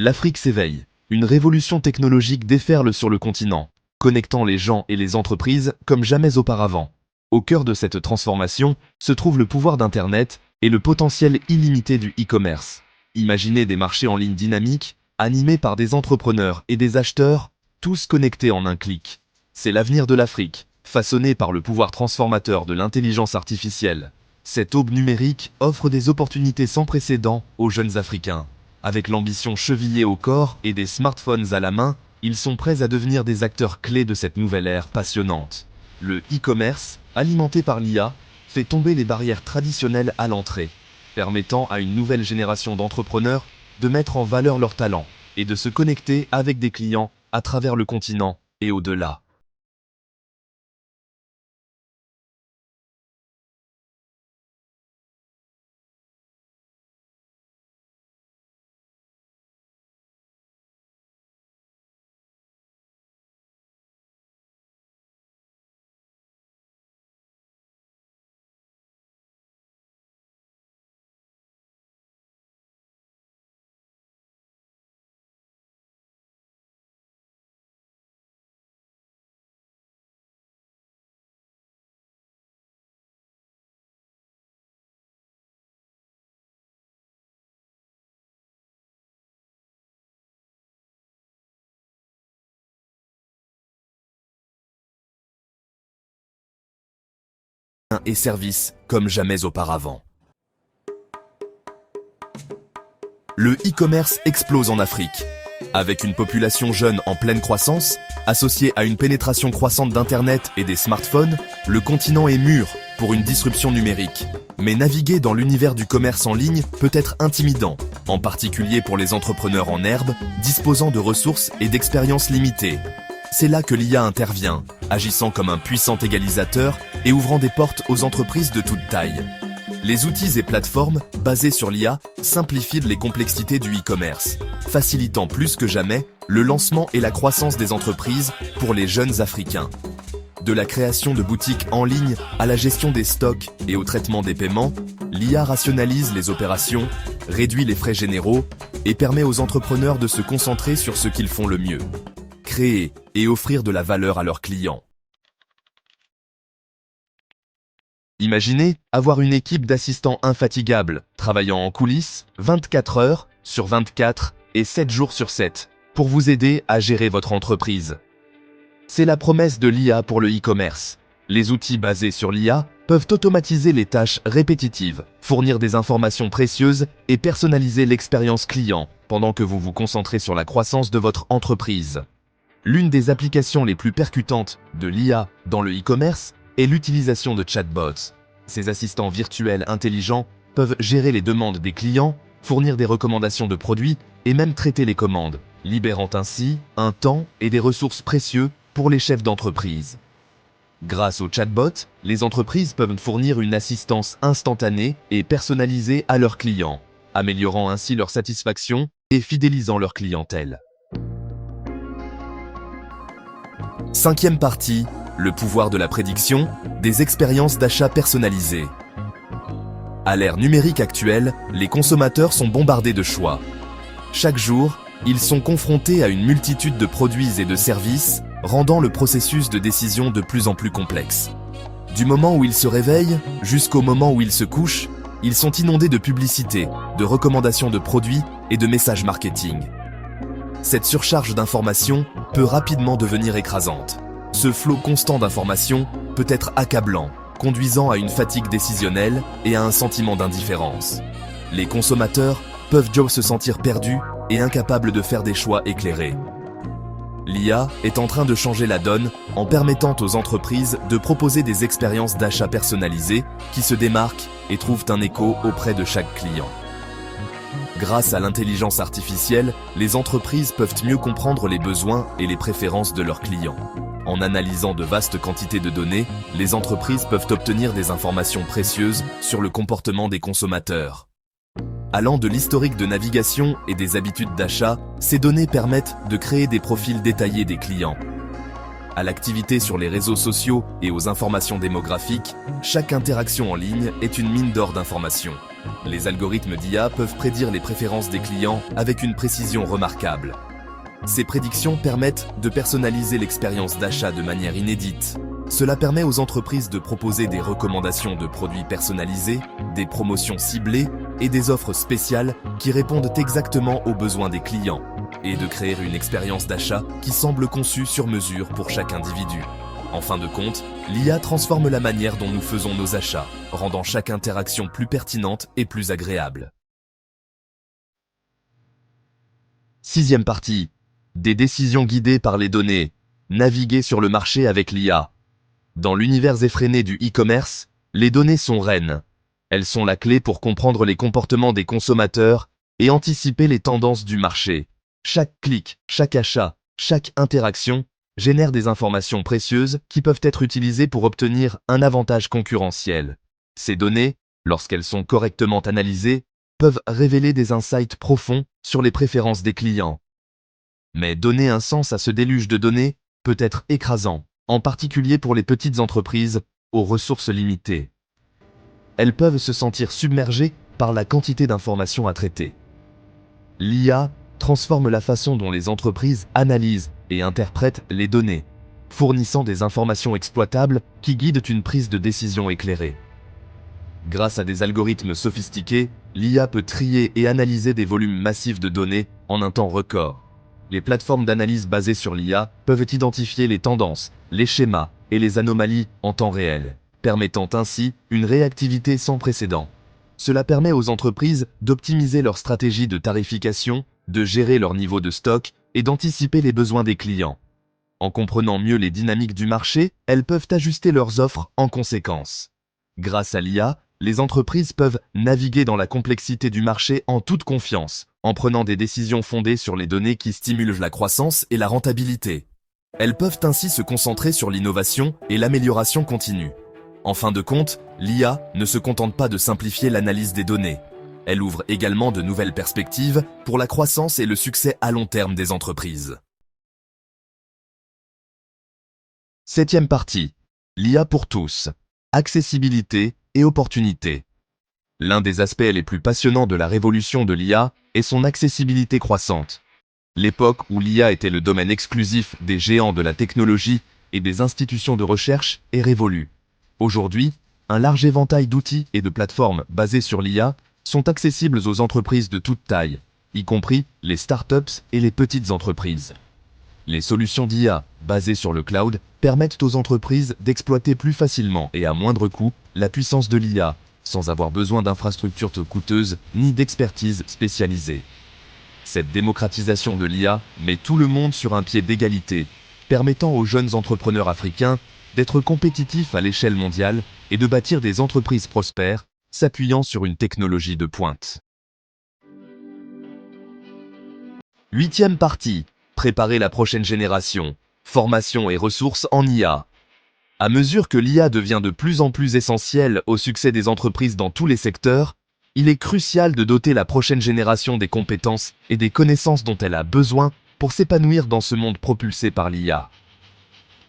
L'Afrique s'éveille. Une révolution technologique déferle sur le continent, connectant les gens et les entreprises comme jamais auparavant. Au cœur de cette transformation se trouve le pouvoir d'Internet et le potentiel illimité du e-commerce. Imaginez des marchés en ligne dynamiques, animés par des entrepreneurs et des acheteurs, tous connectés en un clic. C'est l'avenir de l'Afrique, façonné par le pouvoir transformateur de l'intelligence artificielle. Cette aube numérique offre des opportunités sans précédent aux jeunes Africains. Avec l'ambition chevillée au corps et des smartphones à la main, ils sont prêts à devenir des acteurs clés de cette nouvelle ère passionnante. Le e-commerce, alimenté par l'IA, fait tomber les barrières traditionnelles à l'entrée, permettant à une nouvelle génération d'entrepreneurs de mettre en valeur leurs talents et de se connecter avec des clients à travers le continent et au-delà. Et services comme jamais auparavant. Le e-commerce explose en Afrique. Avec une population jeune en pleine croissance, associée à une pénétration croissante d'Internet et des smartphones, le continent est mûr pour une disruption numérique. Mais naviguer dans l'univers du commerce en ligne peut être intimidant, en particulier pour les entrepreneurs en herbe, disposant de ressources et d'expériences limitées. C'est là que l'IA intervient, agissant comme un puissant égalisateur et ouvrant des portes aux entreprises de toute taille. Les outils et plateformes basés sur l'IA simplifient les complexités du e-commerce, facilitant plus que jamais le lancement et la croissance des entreprises pour les jeunes Africains. De la création de boutiques en ligne à la gestion des stocks et au traitement des paiements, l'IA rationalise les opérations, réduit les frais généraux et permet aux entrepreneurs de se concentrer sur ce qu'ils font le mieux: créer et offrir de la valeur à leurs clients. Imaginez avoir une équipe d'assistants infatigables, travaillant en coulisses 24 heures sur 24 et 7 jours sur 7, pour vous aider à gérer votre entreprise. C'est la promesse de l'IA pour le e-commerce. Les outils basés sur l'IA peuvent automatiser les tâches répétitives, fournir des informations précieuses et personnaliser l'expérience client, pendant que vous vous concentrez sur la croissance de votre entreprise. L'une des applications les plus percutantes de l'IA dans le e-commerce est l'utilisation de chatbots. Ces assistants virtuels intelligents peuvent gérer les demandes des clients, fournir des recommandations de produits et même traiter les commandes, libérant ainsi un temps et des ressources précieux pour les chefs d'entreprise. Grâce aux chatbots, les entreprises peuvent fournir une assistance instantanée et personnalisée à leurs clients, améliorant ainsi leur satisfaction et fidélisant leur clientèle. Cinquième partie, le pouvoir de la prédiction, des expériences d'achat personnalisées. À l'ère numérique actuelle, les consommateurs sont bombardés de choix. Chaque jour, ils sont confrontés à une multitude de produits et de services, rendant le processus de décision de plus en plus complexe. Du moment où ils se réveillent jusqu'au moment où ils se couchent, ils sont inondés de publicités, de recommandations de produits et de messages marketing. Cette surcharge d'informations peut rapidement devenir écrasante. Ce flot constant d'informations peut être accablant, conduisant à une fatigue décisionnelle et à un sentiment d'indifférence. Les consommateurs peuvent se sentir perdus et incapables de faire des choix éclairés. L'IA est en train de changer la donne en permettant aux entreprises de proposer des expériences d'achat personnalisées qui se démarquent et trouvent un écho auprès de chaque client. Grâce à l'intelligence artificielle, les entreprises peuvent mieux comprendre les besoins et les préférences de leurs clients. En analysant de vastes quantités de données, les entreprises peuvent obtenir des informations précieuses sur le comportement des consommateurs. Allant de l'historique de navigation et des habitudes d'achat, ces données permettent de créer des profils détaillés des clients. À l'activité sur les réseaux sociaux et aux informations démographiques, chaque interaction en ligne est une mine d'or d'informations. Les algorithmes d'IA peuvent prédire les préférences des clients avec une précision remarquable. Ces prédictions permettent de personnaliser l'expérience d'achat de manière inédite. Cela permet aux entreprises de proposer des recommandations de produits personnalisés, des promotions ciblées et des offres spéciales qui répondent exactement aux besoins des clients, et de créer une expérience d'achat qui semble conçue sur mesure pour chaque individu. En fin de compte, l'IA transforme la manière dont nous faisons nos achats, rendant chaque interaction plus pertinente et plus agréable. Sixième partie. Des décisions guidées par les données. Naviguer sur le marché avec l'IA. Dans l'univers effréné du e-commerce, les données sont reines. Elles sont la clé pour comprendre les comportements des consommateurs et anticiper les tendances du marché. Chaque clic, chaque achat, chaque interaction génère des informations précieuses qui peuvent être utilisées pour obtenir un avantage concurrentiel. Ces données, lorsqu'elles sont correctement analysées, peuvent révéler des insights profonds sur les préférences des clients. Mais donner un sens à ce déluge de données peut être écrasant, en particulier pour les petites entreprises aux ressources limitées. Elles peuvent se sentir submergées par la quantité d'informations à traiter. L'IA transforme la façon dont les entreprises analysent et interprètent les données, fournissant des informations exploitables qui guident une prise de décision éclairée. Grâce à des algorithmes sophistiqués, l'IA peut trier et analyser des volumes massifs de données en un temps record. Les plateformes d'analyse basées sur l'IA peuvent identifier les tendances, les schémas et les anomalies en temps réel, permettant ainsi une réactivité sans précédent. Cela permet aux entreprises d'optimiser leur stratégie de tarification, de gérer leur niveau de stock et d'anticiper les besoins des clients. En comprenant mieux les dynamiques du marché, elles peuvent ajuster leurs offres en conséquence. Grâce à l'IA, les entreprises peuvent naviguer dans la complexité du marché en toute confiance, en prenant des décisions fondées sur les données qui stimulent la croissance et la rentabilité. Elles peuvent ainsi se concentrer sur l'innovation et l'amélioration continue. En fin de compte, l'IA ne se contente pas de simplifier l'analyse des données. Elle ouvre également de nouvelles perspectives pour la croissance et le succès à long terme des entreprises. Septième partie. L'IA pour tous. Accessibilité et opportunité. L'un des aspects les plus passionnants de la révolution de l'IA est son accessibilité croissante. L'époque où l'IA était le domaine exclusif des géants de la technologie et des institutions de recherche est révolue. Aujourd'hui, un large éventail d'outils et de plateformes basées sur l'IA sont accessibles aux entreprises de toute taille, y compris les startups et les petites entreprises. Les solutions d'IA basées sur le cloud permettent aux entreprises d'exploiter plus facilement et à moindre coût la puissance de l'IA, sans avoir besoin d'infrastructures coûteuses ni d'expertise spécialisée. Cette démocratisation de l'IA met tout le monde sur un pied d'égalité, permettant aux jeunes entrepreneurs africains d'être compétitifs à l'échelle mondiale et de bâtir des entreprises prospères, s'appuyant sur une technologie de pointe. Huitième partie. Préparer la prochaine génération. Formation et ressources en IA. À mesure que l'IA devient de plus en plus essentielle au succès des entreprises dans tous les secteurs, il est crucial de doter la prochaine génération des compétences et des connaissances dont elle a besoin pour s'épanouir dans ce monde propulsé par l'IA.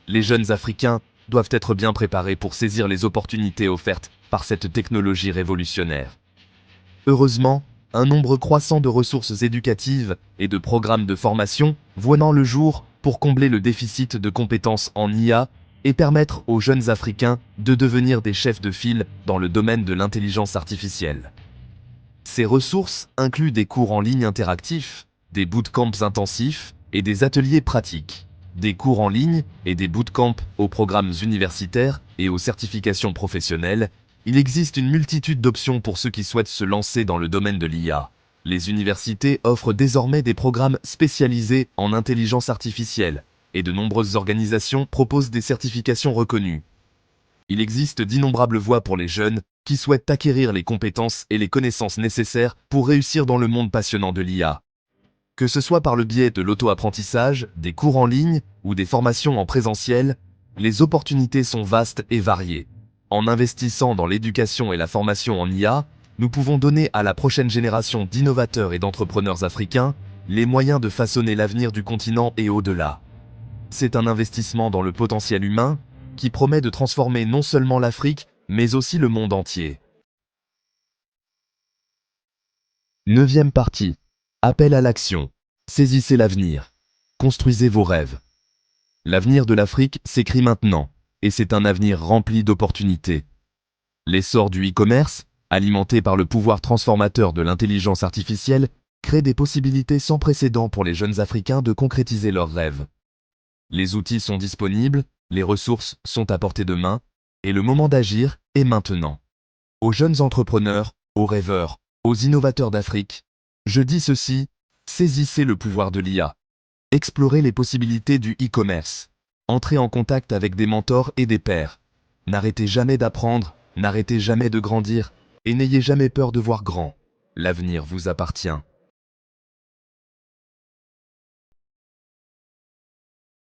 Les jeunes Africains doivent être bien préparés pour saisir les opportunités offertes par cette technologie révolutionnaire. Heureusement, un nombre croissant de ressources éducatives et de programmes de formation voient le jour pour combler le déficit de compétences en IA et permettre aux jeunes Africains de devenir des chefs de file dans le domaine de l'intelligence artificielle. Ces ressources incluent des cours en ligne interactifs, des bootcamps intensifs et des ateliers pratiques. Des cours en ligne et des bootcamps aux programmes universitaires et aux certifications professionnelles, il existe une multitude d'options pour ceux qui souhaitent se lancer dans le domaine de l'IA. Les universités offrent désormais des programmes spécialisés en intelligence artificielle, et de nombreuses organisations proposent des certifications reconnues. Il existe d'innombrables voies pour les jeunes qui souhaitent acquérir les compétences et les connaissances nécessaires pour réussir dans le monde passionnant de l'IA. Que ce soit par le biais de l'auto-apprentissage, des cours en ligne ou des formations en présentiel, les opportunités sont vastes et variées. En investissant dans l'éducation et la formation en IA, nous pouvons donner à la prochaine génération d'innovateurs et d'entrepreneurs africains les moyens de façonner l'avenir du continent et au-delà. C'est un investissement dans le potentiel humain qui promet de transformer non seulement l'Afrique, mais aussi le monde entier. 9e partie. Appel à l'action. Saisissez l'avenir. Construisez vos rêves. L'avenir de l'Afrique s'écrit maintenant, et c'est un avenir rempli d'opportunités. L'essor du e-commerce, alimenté par le pouvoir transformateur de l'intelligence artificielle, crée des possibilités sans précédent pour les jeunes Africains de concrétiser leurs rêves. Les outils sont disponibles, les ressources sont à portée de main, et le moment d'agir est maintenant. Aux jeunes entrepreneurs, aux rêveurs, aux innovateurs d'Afrique, je dis ceci, saisissez le pouvoir de l'IA. Explorez les possibilités du e-commerce. Entrez en contact avec des mentors et des pairs. N'arrêtez jamais d'apprendre, n'arrêtez jamais de grandir, et n'ayez jamais peur de voir grand. L'avenir vous appartient.